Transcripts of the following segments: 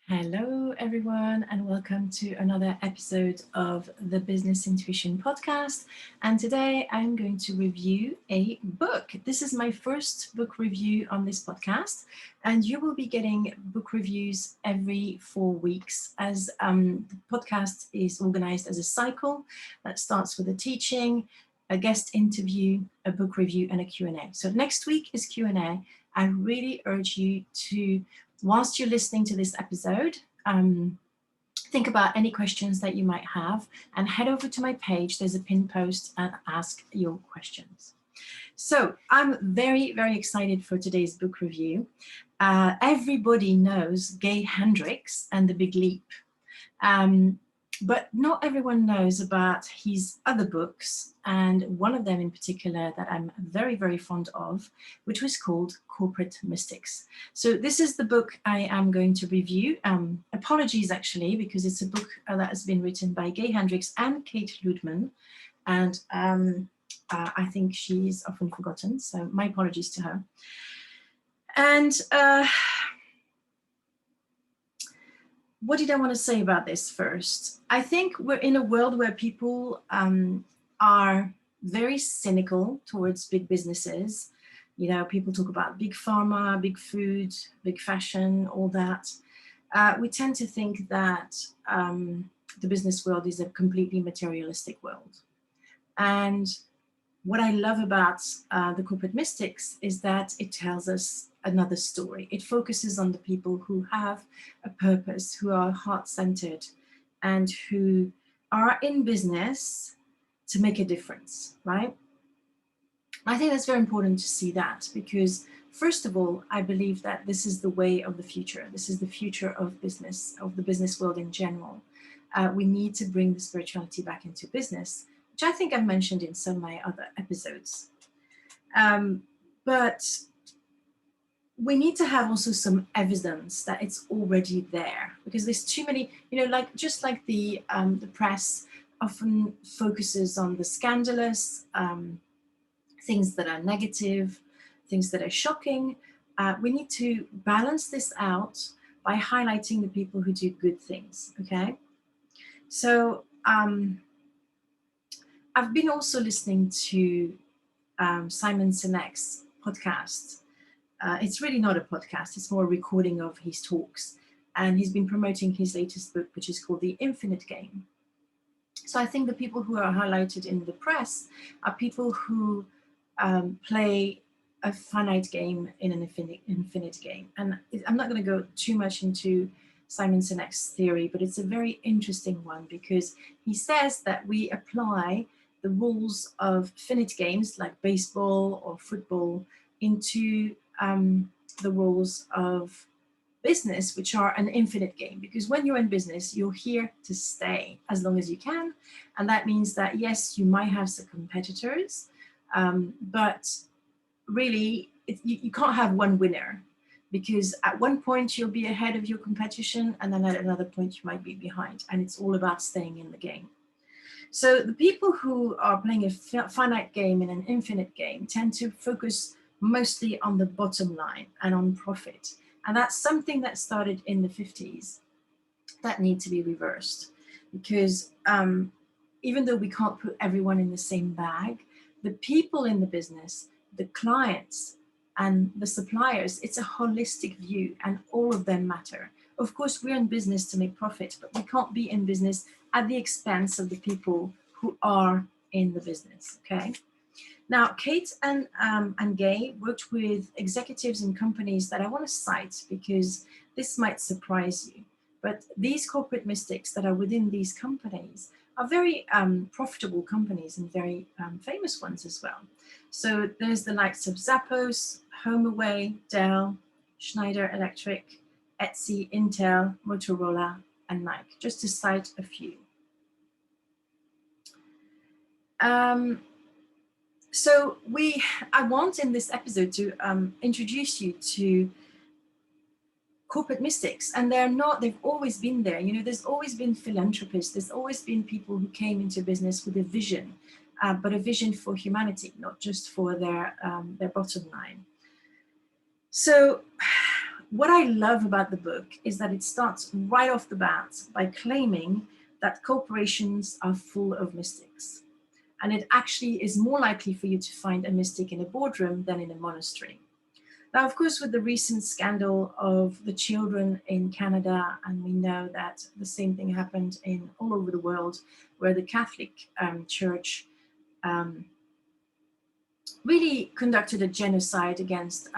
Hello, everyone, and welcome to another episode of the Business Intuition podcast. And today I'm going to review a book. This is my first book review on this podcast, and you will be getting book reviews every 4 weeks as the podcast is organized as a cycle that starts with a teaching, a guest interview, a book review, and a Q&A. So next week is Q&A. I really urge you to, whilst you're listening to this episode, think about any questions that you might have and head over to my page. There's a pinned post and ask your questions. So I'm very, very excited for today's book review. Everybody knows Gay Hendrix and The Big Leap. But not everyone knows about his other books, and one of them in particular that I'm very, very fond of, which was called Corporate Mystics. So this is the book I am going to review. Apologies, actually, because it's a book that has been written by Gay Hendrix and Kate Luteman, and I think she's often forgotten, so my apologies to her. And what did I want to say about this first? I think we're in a world where people are very cynical towards big businesses. You know, people talk about big pharma, big food, big fashion, all that. We tend to think that the business world is a completely materialistic world. And what I love about the Corporate Mystics is that it tells us another story. It focuses on the people who have a purpose, who are heart-centered, and who are in business to make a difference, right? I think that's very important to see that because, first of all, I believe that this is the way of the future. This is the future of business, of the business world in general. We need to bring the spirituality back into business, which I think I've mentioned in some of my other episodes. But we need to have also some evidence that it's already there, because there's too many, like just like the press often focuses on the scandalous, things that are negative, things that are shocking. We need to balance this out by highlighting the people who do good things, okay? So I've been also listening to Simon Sinek's podcast. It's really not a podcast, it's more a recording of his talks. And he's been promoting his latest book, which is called The Infinite Game. So I think the people who are highlighted in the press are people who play a finite game in an infinite game. And I'm not going to go too much into Simon Sinek's theory, but it's a very interesting one because he says that we apply the rules of finite games like baseball or football into the rules of business, which are an infinite game, because when you're in business, you're here to stay as long as you can. And that means that, yes, you might have some competitors, but really you can't have one winner, because at one point you'll be ahead of your competition and then at another point you might be behind, and it's all about staying in the game. So the people who are playing a finite game in an infinite game tend to focus mostly on the bottom line and on profit. And that's something that started in the 50s that need to be reversed, because even though we can't put everyone in the same bag, the people in the business, the clients and the suppliers, it's a holistic view and all of them matter. Of course, we're in business to make profit, but we can't be in business at the expense of the people who are in the business, okay? Now, Kate and Gay worked with executives in companies that I want to cite because this might surprise you. But these corporate mystics that are within these companies are very profitable companies and very famous ones as well. So there's the likes of Zappos, HomeAway, Dell, Schneider Electric, Etsy, Intel, Motorola, and Nike, just to cite a few. So I want in this episode to introduce you to corporate mystics, and they've always been there. There's always been philanthropists, there's always been people who came into business with a vision, but a vision for humanity, not just for their bottom line. So what I love about the book is that it starts right off the bat by claiming that corporations are full of mystics. And it actually is more likely for you to find a mystic in a boardroom than in a monastery. Now, of course, with the recent scandal of the children in Canada, and we know that the same thing happened in all over the world, where the Catholic Church um, really conducted a genocide against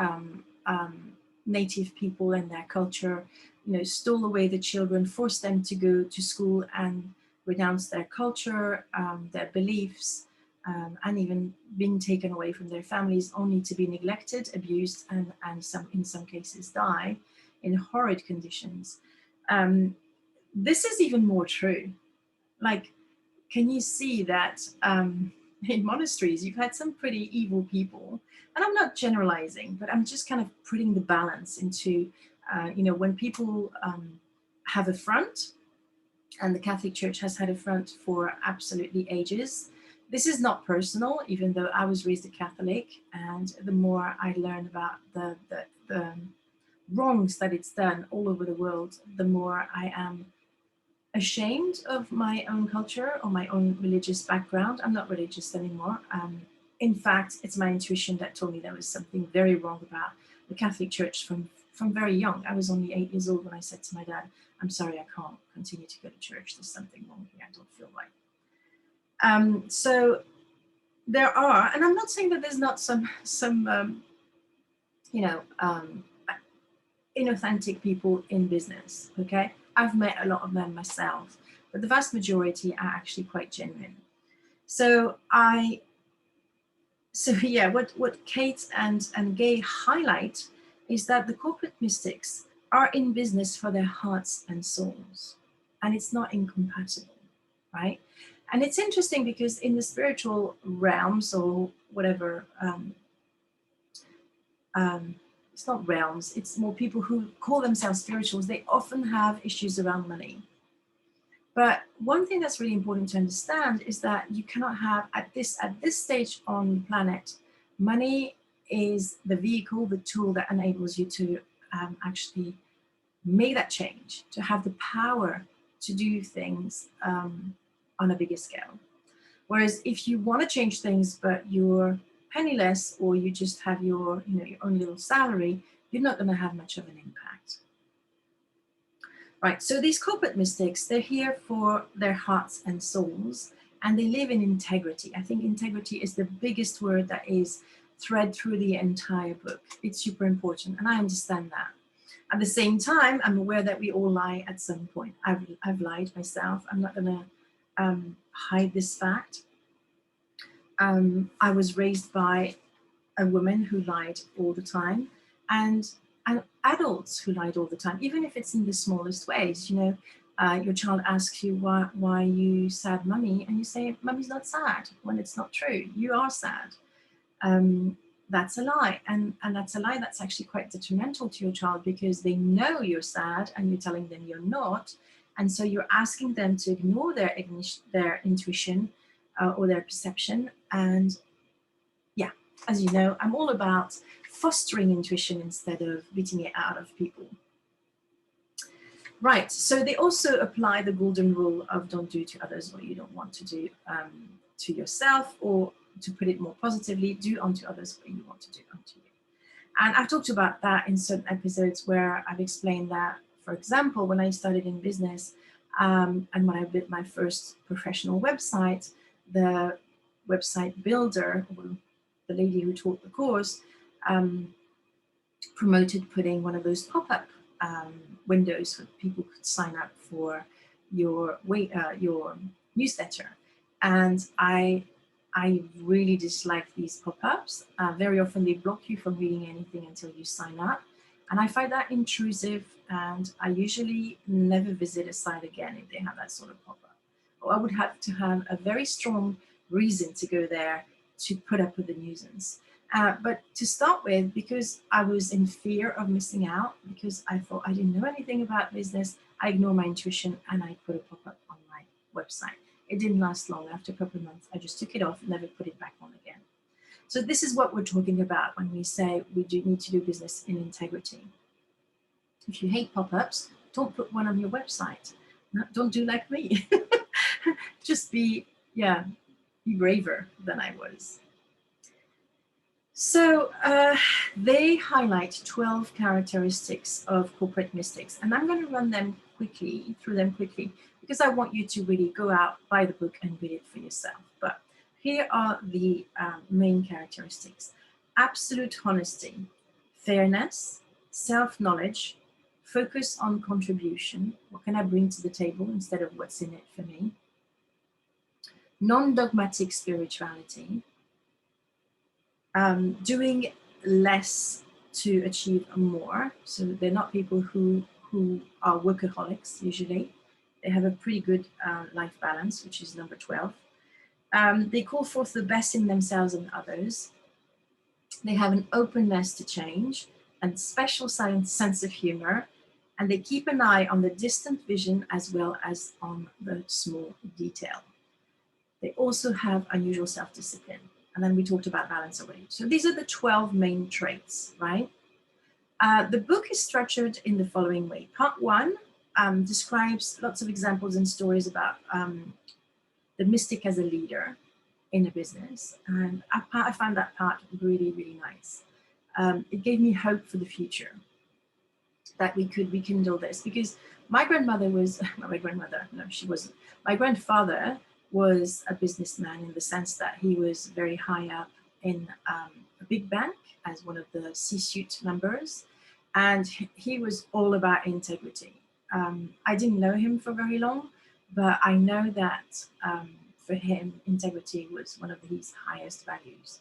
native people and their culture, stole away the children, forced them to go to school and renounce their culture, their beliefs, and even being taken away from their families only to be neglected, abused, and in some cases die in horrid conditions. This is even more true. Like, can you see that in monasteries, you've had some pretty evil people? And I'm not generalizing, but I'm just kind of putting the balance into, when people have a front, and the Catholic Church has had a front for absolutely ages. This is not personal, even though I was raised a Catholic, and the more I learn about the wrongs that it's done all over the world, the more I am ashamed of my own culture or my own religious background. I'm not religious anymore. In fact, it's my intuition that told me there was something very wrong about the Catholic Church from very young. I was only 8 years old when I said to my dad, "I'm sorry, I can't continue to go to church. There's something wrong here. I don't feel right." So there are, and I'm not saying that there's not some inauthentic people in business. Okay, I've met a lot of them myself, but the vast majority are actually quite genuine. So yeah, what Kate and Gay highlight is that the corporate mystics are in business for their hearts and souls, and it's not incompatible, right? And it's interesting because in the spiritual realms or whatever, it's not realms, it's more people who call themselves spirituals, they often have issues around money. But one thing that's really important to understand is that you cannot have at this stage on the planet, money is the vehicle, the tool that enables you to actually make that change, to have the power to do things on a bigger scale. Whereas if you want to change things, but you're penniless or you just have your own little salary, you're not going to have much of an impact. Right, so these corporate mystics, they're here for their hearts and souls, and they live in integrity. I think integrity is the biggest word that is thread through the entire book. It's super important, and I understand that. At the same time, I'm aware that we all lie at some point. I've lied myself. I'm not going to hide this fact. I was raised by a woman who lied all the time, and adults who lied all the time, even if it's in the smallest ways. Your child asks you why you sad, mummy, and you say mummy's not sad when it's not true. You are sad. That's a lie, and that's a lie that's actually quite detrimental to your child because they know you're sad and you're telling them you're not, and so you're asking them to ignore their intuition or their perception. And yeah, as you know, I'm all about fostering intuition instead of beating it out of people. Right, so they also apply the golden rule of don't do to others what you don't want to do to yourself, or to put it more positively, do unto others what you want to do unto you. And I've talked about that in certain episodes where I've explained that, for example, when I started in business and when I built my first professional website, the website builder, or the lady who taught the course, promoted putting one of those pop-up windows so people could sign up for your newsletter. And I really dislike these pop-ups. Very often they block you from reading anything until you sign up. And I find that intrusive, and I usually never visit a site again if they have that sort of pop-up. Or I would have to have a very strong reason to go there to put up with the nuisance. But to start with, because I was in fear of missing out, because I thought I didn't know anything about business, I ignored my intuition and I put a pop-up on my website. It didn't last long. After a couple of months, I just took it off and never put it back on again. So this is what we're talking about when we say we do need to do business in integrity. If you hate pop-ups, don't put one on your website. No, don't do like me. Just be braver than I was. So they highlight 12 characteristics of corporate mystics, and I'm going to run them through them quickly, because I want you to really go out, buy the book, and read it for yourself. But here are the main characteristics: absolute honesty, fairness, self-knowledge, focus on contribution. What can I bring to the table instead of what's in it for me? Non-dogmatic spirituality, doing less to achieve more. So they're not people who are workaholics usually. They have a pretty good life balance, which is number 12. They call forth the best in themselves and others. They have an openness to change and special sense of humor, and they keep an eye on the distant vision as well as on the small detail. They also have unusual self-discipline. And then we talked about balance already. So these are the 12 main traits, right? The book is structured in the following way. Part 1 describes lots of examples and stories about the mystic as a leader in a business. And I found that part really, really nice. It gave me hope for the future that we could rekindle this, because my grandmother was, my grandmother, no, she wasn't. My grandfather was a businessman in the sense that he was very high up in a big bank as one of the C-suite members, and he was all about integrity. I didn't know him for very long, but I know that for him, integrity was one of his highest values.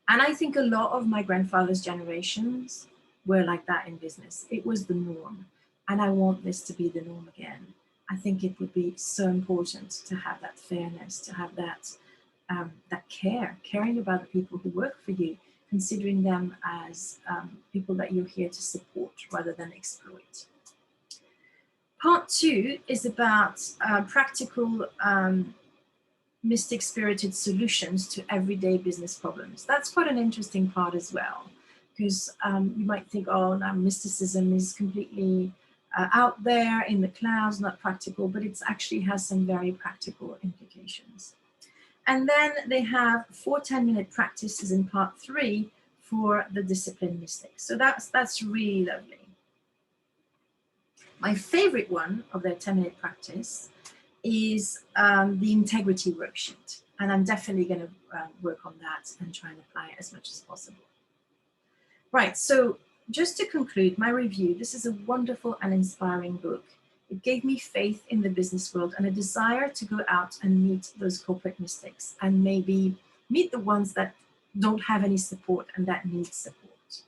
And I think a lot of my grandfather's generations were like that in business. It was the norm. And I want this to be the norm again. I think it would be so important to have that fairness, to have that caring about the people who work for you, considering them as people that you're here to support rather than exploit. Part 2 is about practical mystic-spirited solutions to everyday business problems. That's quite an interesting part as well, because you might think, oh, now mysticism is completely out there in the clouds, not practical, but it actually has some very practical implications. And then they have 4 10-minute practices in part 3 for the disciplined mystics. So that's really lovely. My favorite one of their 10-minute practice is the integrity worksheet. And I'm definitely going to work on that and try and apply it as much as possible. Right, so just to conclude my review, this is a wonderful and inspiring book. It gave me faith in the business world and a desire to go out and meet those corporate mystics and maybe meet the ones that don't have any support and that need support.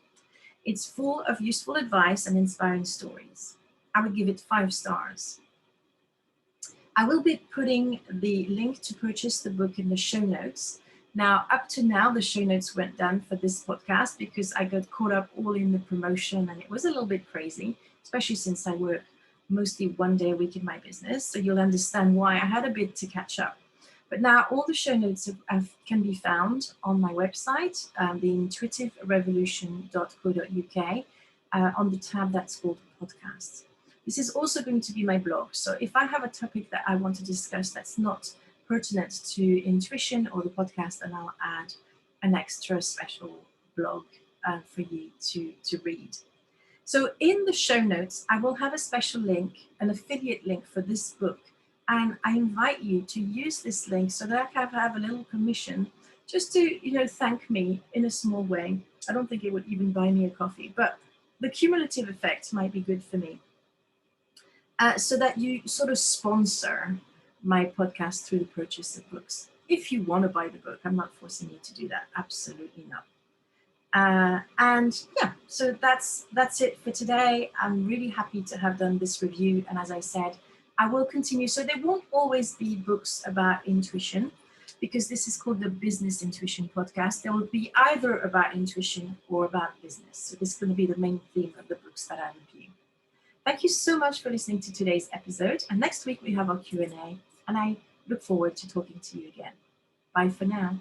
It's full of useful advice and inspiring stories. I would give it 5 stars. I will be putting the link to purchase the book in the show notes. Now, up to now, the show notes weren't done for this podcast because I got caught up all in the promotion and it was a little bit crazy, especially since I work mostly 1 day a week in my business. So you'll understand why I had a bit to catch up. But now all the show notes can be found on my website, theintuitiverevolution.co.uk, on the tab that's called podcasts. This is also going to be my blog. So if I have a topic that I want to discuss that's not pertinent to intuition or the podcast, then I'll add an extra special blog for you to read. So in the show notes, I will have a special link, an affiliate link for this book. And I invite you to use this link so that I can have a little commission just to, thank me in a small way. I don't think it would even buy me a coffee, but the cumulative effect might be good for me. So that you sort of sponsor my podcast through the purchase of books. If you want to buy the book, I'm not forcing you to do that. Absolutely not. And yeah, so that's it for today. I'm really happy to have done this review. And as I said, I will continue. So there won't always be books about intuition because this is called the Business Intuition Podcast. There will be either about intuition or about business. So this is going to be the main theme of the books that I review. Thank you so much for listening to today's episode. And next week we have our Q&A. And I look forward to talking to you again. Bye for now.